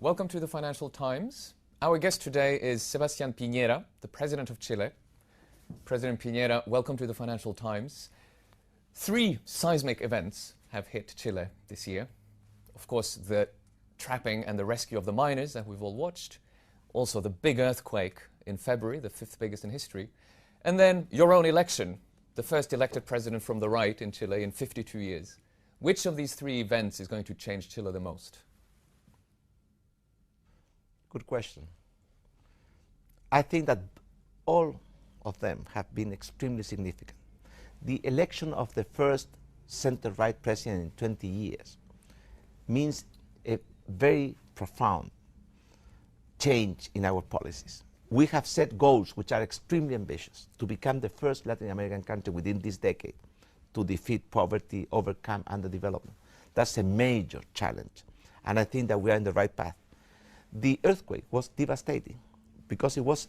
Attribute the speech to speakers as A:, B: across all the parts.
A: Welcome to the Financial Times. Our guest today is Sebastián Piñera, the President of Chile. President Piñera, welcome to the Financial Times. 3 seismic events have hit Chile this year. Of course, the trapping and the rescue of the miners that we've all watched. Also the big earthquake in February, the 5th biggest in history. And then your own election, the first elected president from the right in Chile in 52 years. Which of these 3 events is going to change Chile the most?
B: Good question. I think that all of them have been extremely significant. The election of the first center-right president in 20 years means a very profound change in our policies. We have set goals which are extremely ambitious to become the first Latin American country within this decade to defeat poverty, overcome underdevelopment. That's a major challenge, and I think that we are in the right path. The earthquake was devastating because it was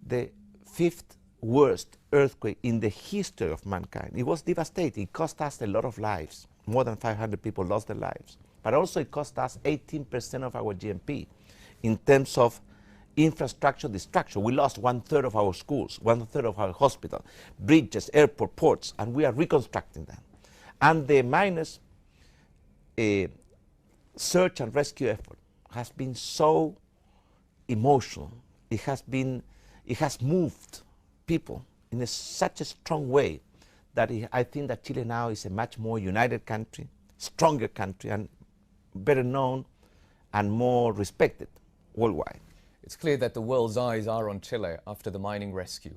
B: the 5th worst earthquake in the history of mankind. It was devastating. It cost us a lot of lives. More than 500 people lost their lives. But also it cost us 18% of our GNP in terms of infrastructure destruction. We lost 1/3 of our schools, 1/3 of our hospitals, bridges, airport, ports, and we are reconstructing them. And the miners' search and rescue effort has been so emotional. It has moved people in such a strong way that I think that Chile now is a much more united country, stronger country, and better known and more respected worldwide.
A: It's clear that the world's eyes are on Chile after the mining rescue.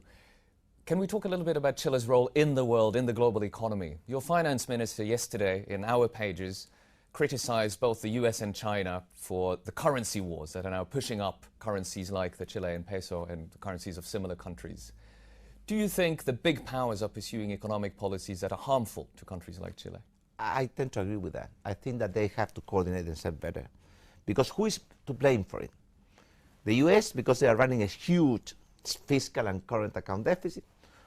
A: Can we talk a little bit about Chile's role in the world, in the global economy? Your finance minister yesterday in our pages criticized both the US and China for the currency wars that are now pushing up currencies like the Chilean peso and the currencies of similar countries. Do you think the big powers are pursuing economic policies that are harmful to countries like Chile?
B: I tend to agree with that. I think that they have to coordinate themselves better. Because who is to blame for it? The US, because they are running a huge fiscal and current account deficit,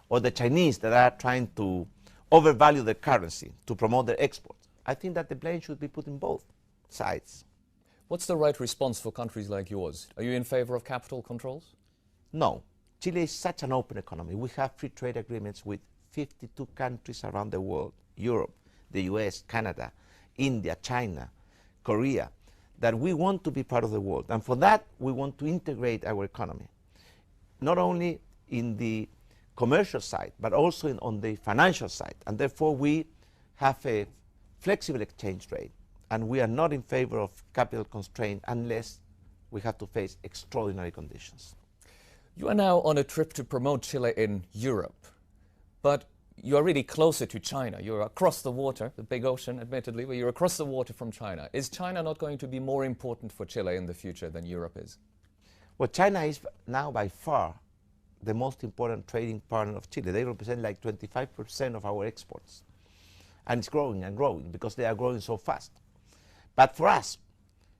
B: or the Chinese that are trying to overvalue their currency to promote their exports? I think that the blame should be put in both sides.
A: What's the right response for countries like yours? Are you in favor of capital controls?
B: No. Chile is such an open economy. We have free trade agreements with 52 countries around the world, Europe, the US, Canada, India, China, Korea, that we want to be part of the world. And for that, we want to integrate our economy, not only in the commercial side, but also on the financial side. And therefore, we have a flexible exchange rate. And we are not in favor of capital constraint unless we have to face extraordinary conditions.
A: You are now on a trip to promote Chile in Europe, but you are really closer to China. You're across the water, the big ocean, admittedly, but you're across the water from China. Is China not going to be more important for Chile in the future than Europe is?
B: Well, China is now by far the most important trading partner of Chile. They represent like 25% of our exports. And it's growing and growing because they are growing so fast. But for us,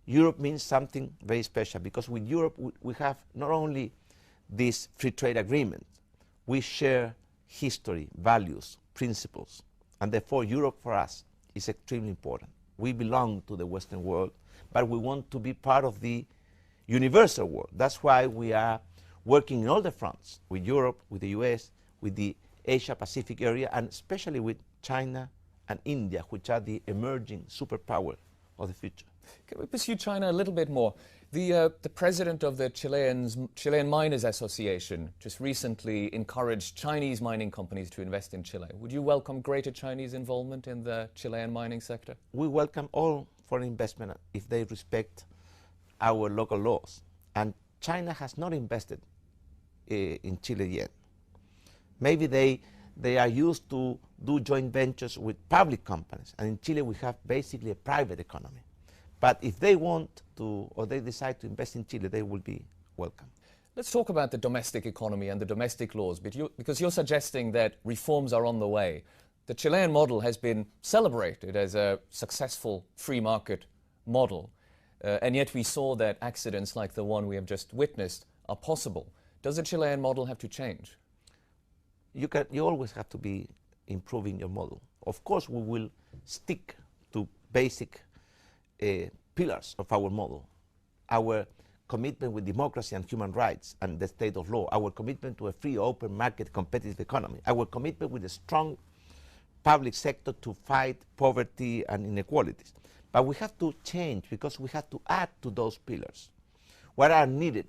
B: Europe means something very special because with Europe, we have not only this free trade agreement, we share history, values, principles, and therefore Europe for us is extremely important. We belong to the Western world, but we want to be part of the universal world. That's why we are working in all the fronts, with Europe, with the US, with the Asia-Pacific area, and especially with China and India, which are the emerging superpower of the future.
A: Can we pursue China a little bit more? The president of the Chilean Miners Association just recently encouraged Chinese mining companies to invest in Chile. Would you welcome greater Chinese involvement in the Chilean mining sector?
B: We welcome all foreign investment if they respect our local laws. And China has not invested in Chile yet. Maybe they are used to do joint ventures with public companies. And in Chile, we have basically a private economy. But if they want to, or they decide to invest in Chile, they will be welcome.
A: Let's talk about the domestic economy and the domestic laws, because you're suggesting that reforms are on the way. The Chilean model has been celebrated as a successful free market model, and yet we saw that accidents like the one we have just witnessed are possible. Does the Chilean model have to change?
B: You always have to be improving your model. Of course, we will stick to basic pillars of our model. our commitment with democracy and human rights and the state of law, our commitment to a free, open market, competitive economy, our commitment with a strong public sector to fight poverty and inequalities. But we have to change because we have to add to those pillars what are needed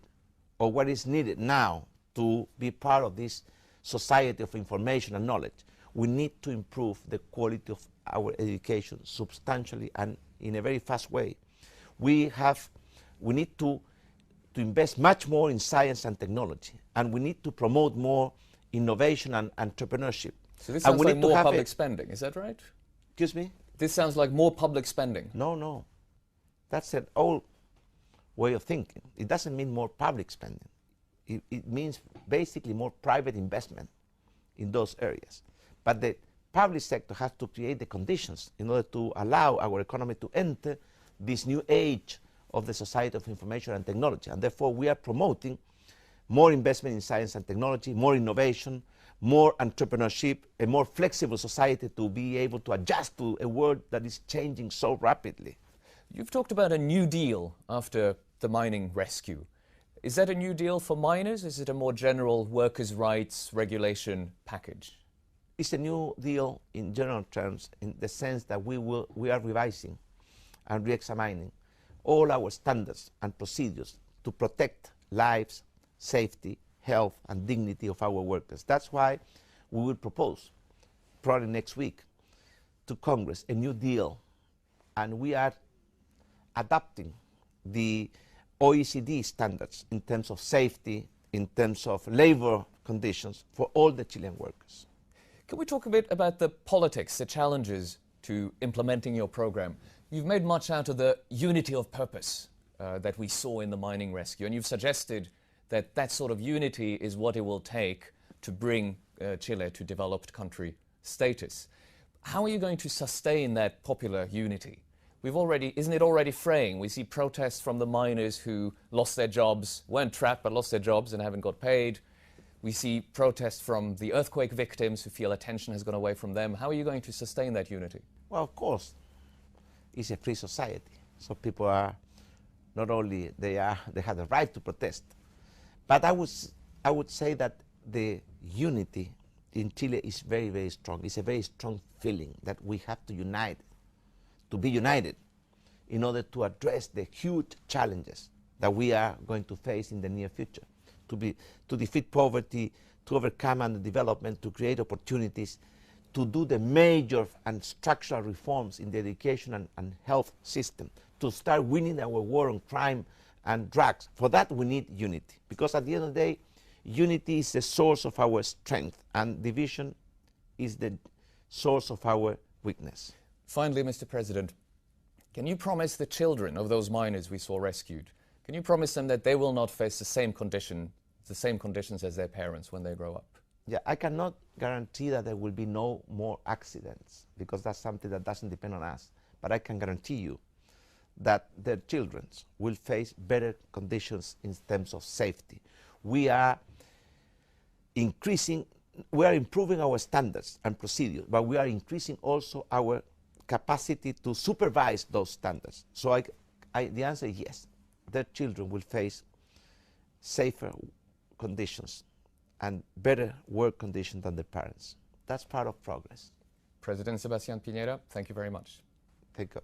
B: or what is needed now to be part of this society of information and knowledge. We need to improve the quality of our education substantially and in a very fast way. We need to invest much more in science and technology, and we need to promote more innovation and entrepreneurship.
A: So this sounds like more public spending, is that right?
B: Excuse me?
A: This sounds like more public spending.
B: No. That's an old way of thinking. It doesn't mean more public spending. It means basically more private investment in those areas. But the public sector has to create the conditions in order to allow our economy to enter this new age of the society of information and technology. And therefore, we are promoting more investment in science and technology, more innovation, more entrepreneurship, a more flexible society to be able to adjust to a world that is changing so rapidly.
A: You've talked about a new deal after the mining rescue. Is that a new deal for miners? Is it a more general workers' rights regulation package?
B: It's a new deal in general terms, in the sense that we are revising and re-examining all our standards and procedures to protect lives, safety, health, and dignity of our workers. That's why we will propose, probably next week, to Congress a new deal, and we are adapting the OECD standards in terms of safety, in terms of labor conditions for all the Chilean workers.
A: Can we talk a bit about the politics, the challenges to implementing your program? You've made much out of the unity of purpose that we saw in the mining rescue, and you've suggested that that sort of unity is what it will take to bring Chile to developed country status. How are you going to sustain that popular unity? Isn't it already fraying? We see protests from the miners who lost their jobs, weren't trapped but lost their jobs and haven't got paid. We see protests from the earthquake victims who feel attention has gone away from them. How are you going to sustain that unity?
B: Well, of course, it's a free society. So people are, not only they have the right to protest, but I would say that the unity in Chile is very, very strong. It's a very strong feeling that we have to unite, to be united in order to address the huge challenges that we are going to face in the near future. To defeat poverty, to overcome underdevelopment, to create opportunities, to do the major and structural reforms in the education and health system, to start winning our war on crime and drugs. For that we need unity, because at the end of the day, unity is the source of our strength and division is the source of our weakness.
A: Finally, Mr. President, can you promise the children of those miners we saw rescued, can you promise them that they will not face the same conditions as their parents when they grow up?
B: Yeah, I cannot guarantee that there will be no more accidents, because that's something that doesn't depend on us. But I can guarantee you that their children will face better conditions in terms of safety. We are improving our standards and procedures, but we are increasing also our capacity to supervise those standards. So the answer is yes. Their children will face safer conditions and better work conditions than their parents. That's part of progress.
A: President Sebastián Piñera, thank you very much.
B: Thank you.